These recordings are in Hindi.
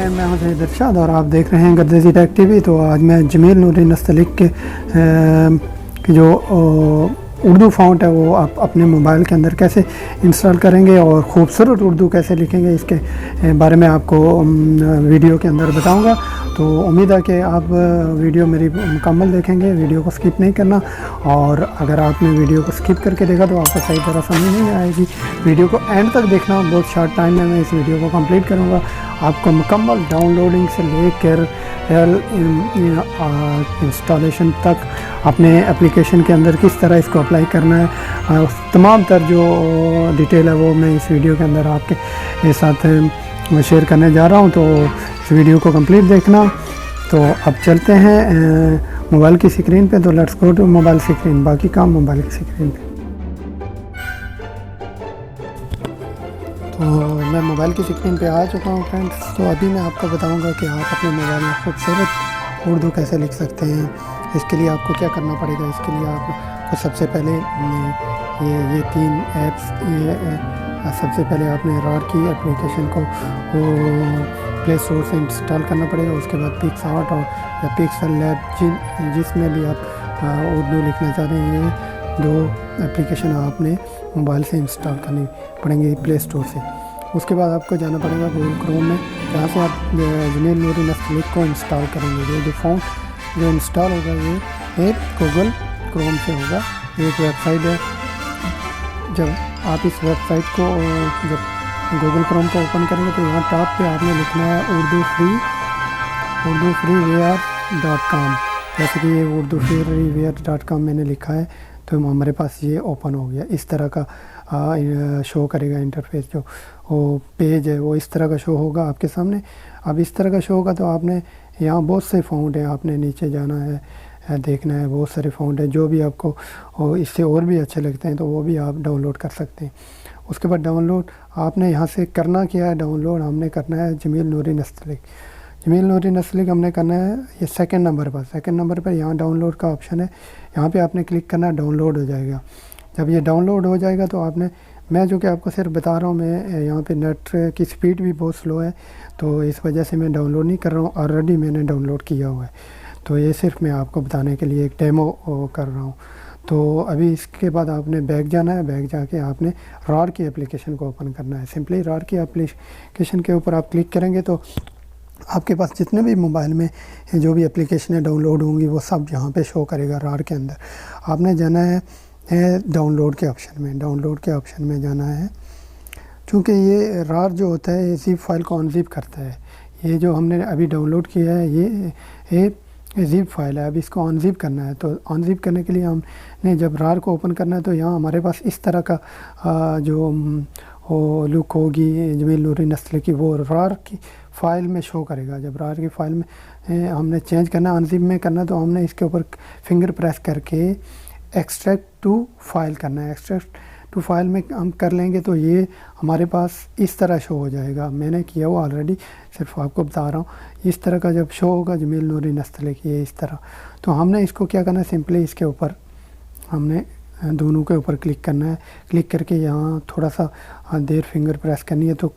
मैं हूं सईद इरशाद और आप देख रहे हैं गर्देजी टेक टीवी। तो आज मैं जमील नूरी नस्तलिक की जो उर्दू फ़ॉन्ट है वो आप अपने मोबाइल के अंदर कैसे इंस्टॉल करेंगे और ख़ूबसूरत उर्दू कैसे लिखेंगे इसके बारे में आपको वीडियो के अंदर बताऊंगा। तो उम्मीद है कि आप वीडियो मेरी मुकम्मल देखेंगे, वीडियो को स्किप नहीं करना। और अगर आपने वीडियो को स्किप करके देखा तो आपको सही तरह समझ नहीं आएगी। वीडियो को एंड तक देखना, बहुत शॉर्ट टाइम में मैं इस वीडियो को कंप्लीट करूँगा। आपको मुकम्मल डाउनलोडिंग से लेकर इंस्टॉलेशन तक अपने एप्लीकेशन के अंदर किस तरह इसको अप्लाई करना है, तमाम तर जो डिटेल है वो मैं इस वीडियो के अंदर आपके साथ शेयर करने जा रहा हूं। तो इस वीडियो को कंप्लीट देखना। तो अब चलते हैं मोबाइल की स्क्रीन पे। तो let's go to mobile screen, बाकी काम मोबाइल की स्क्रीन पे। तो मैं मोबाइल की स्क्रीन पे आ चुका हूँ फ्रेंड्स। तो अभी मैं आपको बताऊंगा कि आप अपने मोबाइल में खूबसूरत उर्दू कैसे लिख सकते हैं। इसके लिए आपको क्या करना पड़ेगा। इसके लिए आपको सबसे पहले ये तीन ऐप्स सबसे पहले आपने रार की एप्लीकेशन को प्ले स्टोर से इंस्टॉल करना पड़ेगा। उसके बाद पिक्सआर्ट और या पिक्सल लैब जिसमें भी आप उर्दू लिखना चाह रहे हैं, ये दो एप्लीकेशन आपने मोबाइल से इंस्टॉल करनी पड़ेंगे प्ले स्टोर से। उसके बाद आपको जाना पड़ेगा गूगल क्रोम में, जहाँ से आप जमील नूरी नस्तलिक को इंस्टॉल करेंगे। ये जो फ़ॉन्ट जो इंस्टॉल होगा ये गूगल क्रोम से होगा। ये एक वेबसाइट है। जब आप इस वेबसाइट को जब गूगल क्रोम को ओपन करेंगे तो यहाँ टॉप पे आपने लिखना है urdu-freeware.com। जैसे कि ये urdu-freeware.com मैंने लिखा है तो हमारे पास ये ओपन हो गया। इस तरह का शो करेगा इंटरफेस। जो वो पेज है वो इस तरह का शो होगा आपके सामने। अब इस तरह का शो होगा तो आपने यहाँ बहुत से फ़ॉन्ट हैं, आपने नीचे जाना है, देखना है। बहुत सारे फ़ॉन्ट हैं जो भी आपको इससे और भी अच्छे लगते हैं तो वो भी आप डाउनलोड कर सकते हैं। उसके बाद डाउनलोड आपने यहाँ से करना क्या है, डाउनलोड हमने करना है जमील नूरी नस्तलिक। जमील नूरी नस्तलिक हमने करना है ये सेकंड नंबर पर। सेकंड नंबर पर यहाँ डाउनलोड का ऑप्शन है, यहाँ पे आपने क्लिक करना, डाउनलोड हो जाएगा। जब ये डाउनलोड हो जाएगा तो आपने, मैं जो कि आपको सिर्फ बता रहा हूँ, मैं यहाँ पे नेट की स्पीड भी बहुत स्लो है तो इस वजह से मैं डाउनलोड नहीं कर रहा हूँ। ऑलरेडी मैंने डाउनलोड किया हुआ है तो ये सिर्फ मैं आपको बताने के लिए एक डेमो कर रहा हूँ। तो अभी इसके बाद आपने बैक जाना है। बैक जाके आपने रार की एप्लीकेशन को ओपन करना है। सिंपली रार की एप्लीकेशन के ऊपर आप क्लिक करेंगे तो आपके पास जितने भी मोबाइल में जो भी एप्लीकेशनें डाउनलोड होंगी वो सब यहाँ पे शो करेगा रार के अंदर। आपने जाना है डाउनलोड के ऑप्शन में। डाउनलोड के ऑप्शन में जाना है। चूँकि ये रार जो होता है ज़िप फाइल को अनज़िप करता है। ये जो हमने अभी डाउनलोड किया है ये ज़िप फाइल है। अब इसको अनज़िप करना है तो अनज़िप करने के लिए हमने जब रार को ओपन करना है तो यहाँ हमारे पास इस तरह का जो लुक होगी जमील नूरी नस्तलिक की, वो रार की फ़ाइल में शो करेगा। जब रार की फ़ाइल में हमने चेंज करना, अनज़िप में करना, तो हमने इसके ऊपर फिंगर प्रेस करके एक्सट्रैक्ट टू फाइल करना है। एक्सट्रैक्ट टू फाइल में हम कर लेंगे तो ये हमारे पास इस तरह शो हो जाएगा। मैंने किया हुआ ऑलरेडी, सिर्फ आपको बता रहा हूँ। इस तरह का जब शो होगा जमील नूरी नस्तलिक ये इस तरह, तो हमने इसको क्या करना है, सिंपली इसके ऊपर हमने दोनों के ऊपर क्लिक करना है। क्लिक करके यहाँ थोड़ा सा देर फिंगर प्रेस करनी है तो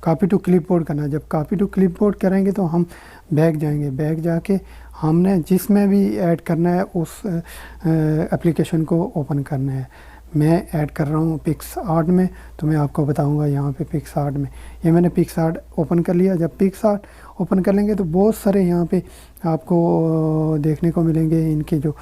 कॉपी टू क्लिपबोर्ड करना है। जब कॉपी टू क्लिपबोर्ड करेंगे तो हम बैक जाएंगे। बैक जाके हमने जिसमें भी ऐड करना है उस एप्लीकेशन को ओपन करना है। मैं ऐड कर रहा हूँ पिक्सआर्ट में तो मैं आपको बताऊंगा यहाँ पे पिक्सआर्ट में। ये मैंने पिक्सआर्ट ओपन कर लिया। जब पिक्सआर्ट ओपन कर लेंगे तो बहुत सारे यहाँ पे आपको देखने को मिलेंगे इनके जो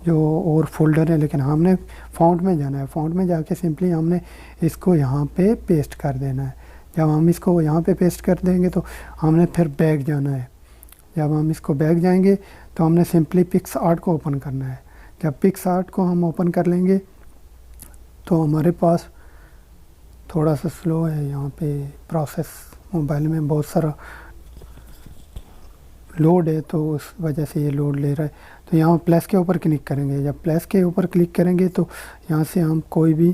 और फोल्डर है, लेकिन हमने फ़ॉन्ट में जाना है। फ़ॉन्ट में जाके सिंपली हमने इसको यहाँ पे पेस्ट कर देना है। जब हम इसको यहाँ पे पेस्ट कर देंगे तो हमने फिर बैक जाना है। जब हम इसको बैक जाएंगे तो हमने सिंपली पिक्सआर्ट को ओपन करना है। जब पिक्सआर्ट को हम ओपन कर लेंगे तो हमारे पास थोड़ा सा स्लो है यहाँ पे प्रोसेस, मोबाइल में बहुत सारा लोड है तो उस वजह से ये लोड ले रहा है। तो यहाँ प्लस के ऊपर क्लिक करेंगे। जब प्लस के ऊपर क्लिक करेंगे तो यहाँ से हम कोई भी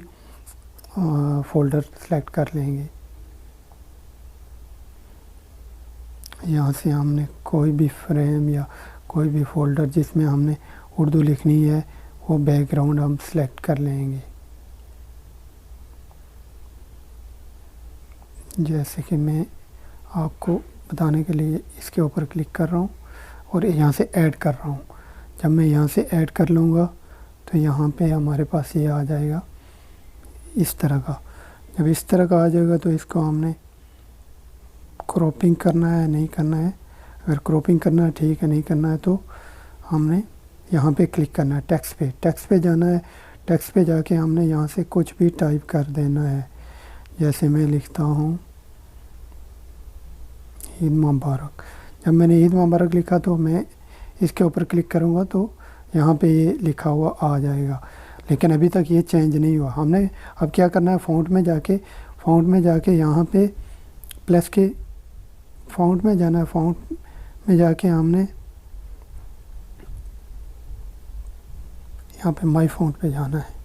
फ़ोल्डर सेलेक्ट कर लेंगे। यहाँ से हमने कोई भी फ्रेम या कोई भी फ़ोल्डर जिसमें हमने उर्दू लिखनी है वो बैकग्राउंड हम सेलेक्ट कर लेंगे। जैसे कि मैं आपको बताने के लिए इसके ऊपर क्लिक कर रहा हूँ और यहाँ से ऐड कर रहा हूँ। जब मैं यहाँ से ऐड कर लूँगा तो यहाँ पे हमारे पास ये आ जाएगा इस तरह का। जब इस तरह का आ जाएगा तो इसको हमने क्रॉपिंग करना है नहीं करना है। अगर क्रॉपिंग करना है ठीक है, नहीं करना है तो हमने यहाँ पे क्लिक करना है। टेक्स्ट पे जाना है। टेक्स्ट पे जाके हमने यहाँ से कुछ भी टाइप कर देना है। जैसे मैं लिखता हूँ ईद मुबारक। जब मैंने ईद मुबारक लिखा तो मैं इसके ऊपर क्लिक करूँगा तो यहाँ पे ये लिखा हुआ आ जाएगा, लेकिन अभी तक ये चेंज नहीं हुआ। हमने अब क्या करना है, फ़ॉन्ट में जाके यहाँ पे प्लस के फ़ॉन्ट में जाना है। फ़ॉन्ट में जाके हमने यहाँ पे माई फ़ॉन्ट पे जाना है।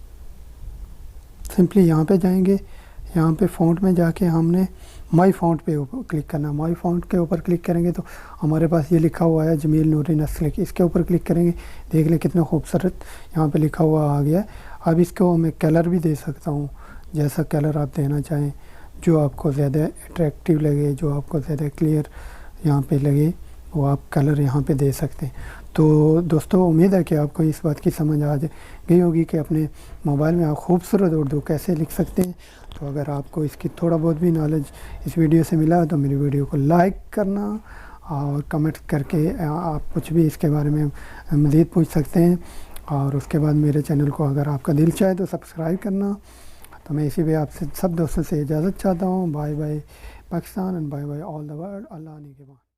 सिंपली यहाँ पे जाएंगे, यहाँ पे फ़ॉन्ट में जाके हमने माई फ़ॉन्ट पे क्लिक करना है। माई फ़ॉन्ट के ऊपर क्लिक करेंगे तो हमारे पास ये लिखा हुआ है जमील नूरी नस्लिक। इसके ऊपर क्लिक करेंगे, देख लें कितना खूबसूरत यहाँ पे लिखा हुआ आ गया। अब इसको मैं कलर भी दे सकता हूँ, जैसा कलर आप देना चाहें, जो आपको ज़्यादा अट्रैक्टिव लगे, जो आपको ज़्यादा क्लियर यहाँ पे लगे, वो आप कलर यहाँ पे दे सकते हैं। तो दोस्तों, उम्मीद है कि आपको इस बात की समझ आ गई होगी कि अपने मोबाइल में आप खूबसूरत उर्दू कैसे लिख सकते हैं। तो अगर आपको इसकी थोड़ा बहुत भी नॉलेज इस वीडियो से मिला तो मेरी वीडियो को लाइक करना और कमेंट करके आप कुछ भी इसके बारे में मज़ीद पूछ सकते हैं। और उसके बाद मेरे चैनल को अगर आपका दिल चाहे तो सब्सक्राइब करना। तो मैं इसी पे आपसे सब दोस्तों से इजाज़त चाहता हूँ। Bye bye Pakistan and bye bye all the world. अल्लाह निगहबान।